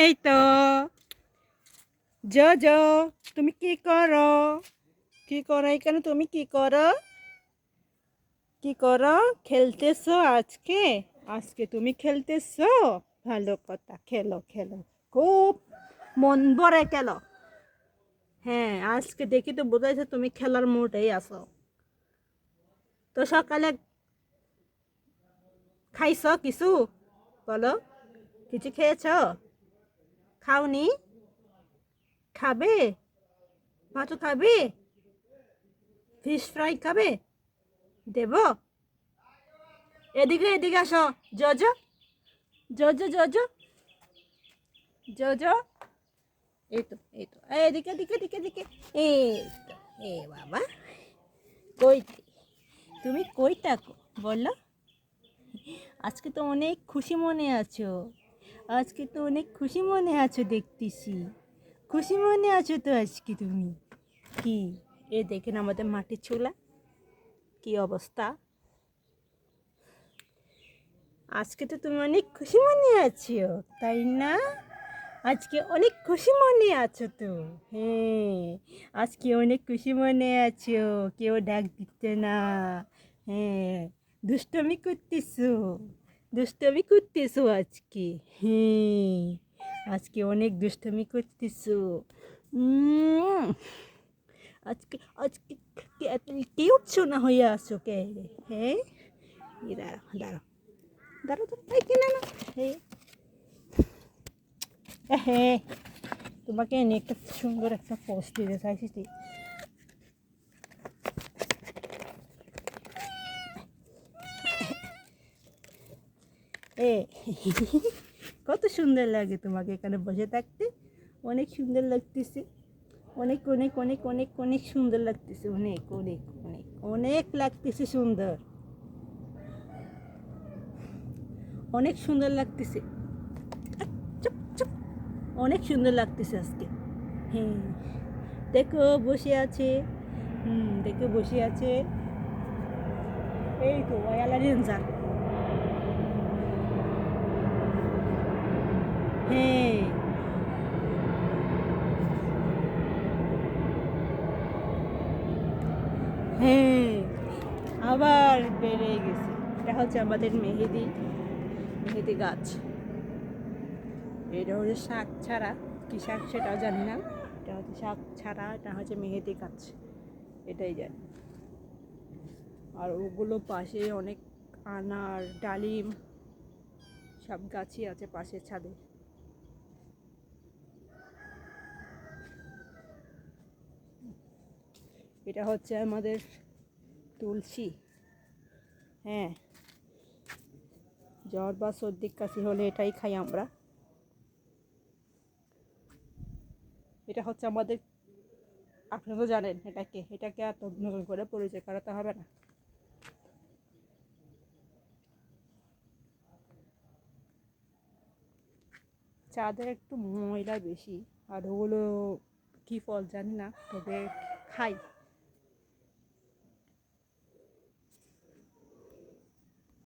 এই তো জো তুমি কি করো? কি করো এখানে? তুমি কি করো? কি করো? খেলতেছো আজকে? আজকে তুমি খেলতেছো? ভালো কথা, খেলো খেলো, খুব মন ভরে খেলো। হ্যাঁ, আজকে দেখি তো বোঝা যাচ্ছে তুমি খেলার মুডেই আছো। তো সকালে খাইছো কিছু? বলো, কিছু খেয়েছো? খাওনি? খাবে? মাছ খাবে? ফিশ ফ্রাই খাবে? দেব? এদিকে এদিকে আসো। জজো জজো জজো জজো, এই তো এই তো, এদিকে এদিকে এদিকে এদিকে, এই তো। এ বাবা, কই তুমি? কই থাকো বলো? আজকে তো অনেক খুশি মনে আছো। আজকে তো অনেক খুশি মনে আছো দেখতেছি। খুশি মনে আছো তো আজকে তুমি। কি, এ দেখেন আমাদের মাটির চুলা কি অবস্থা। আজকে তো তুমি অনেক খুশি মনে আছো, তাই না? আজকে অনেক খুশি মনে আছো তো? হ্যাঁ, আজকে অনেক খুশি মনে আছো। কেউ ডাক দিচ্ছে না। হ্যাঁ, দুষ্টমি করতেছো। দুষ্টমি করতেছো আজকে। হ্যাঁ, আজকে অনেক দুষ্টমি করতেছো। উম, আজকে আজকে কিউট সোনা হয়ে আসো কে? হ্যাঁ, দাঁড়া দাঁড়া দাঁড়া দাঁড়া, কিনা না। হ্যাঁ, তোমাকে এনে একটা সুন্দর একটা পোস্ট দিতে চাইছি। এ কত সুন্দর লাগে তোমাকে এখানে বসে থাকতে। অনেক সুন্দর লাগতেছে। অনেক অনেক অনেক অনেক অনেক সুন্দর লাগতেছে। অনেক অনেক অনেক অনেক লাগতেছে সুন্দর। অনেক সুন্দর লাগতেছে। চুপ চুপ, অনেক সুন্দর লাগতেছে আজকে। হ্যাঁ, দেখো বসে আছে। দেখো বসে আছে। এই তো ওয়ালা রেঞ্জার। হ্যাঁ, হ্যাঁ, আবার বেড়ে গেছে। এটা হচ্ছে আমাদের মেহেদি মেহেদি গাছ। এটা হচ্ছে শাক ছাড়া, কী শাক সেটাও জানি না। এটা হচ্ছে শাক ছাড়া, এটা হচ্ছে মেহেদি গাছ, এটাই জানি। আর ওগুলো পাশে অনেক আনার, ডালিম সব গাছই আছে পাশের ছাদে। এটা হচ্ছে আমাদের তুলসী। হ্যাঁ, জ্বর বা সর্দি কাশি হলে এটাই খাই আমরা। এটা হচ্ছে আমাদের, আপনি তো জানেন এটাকে আর নতুন করে পরিচয় করাতে হবে না। চাঁদের একটু ময়লা বেশি। আর ওগুলো কী ফল জানি না, তবে খাই।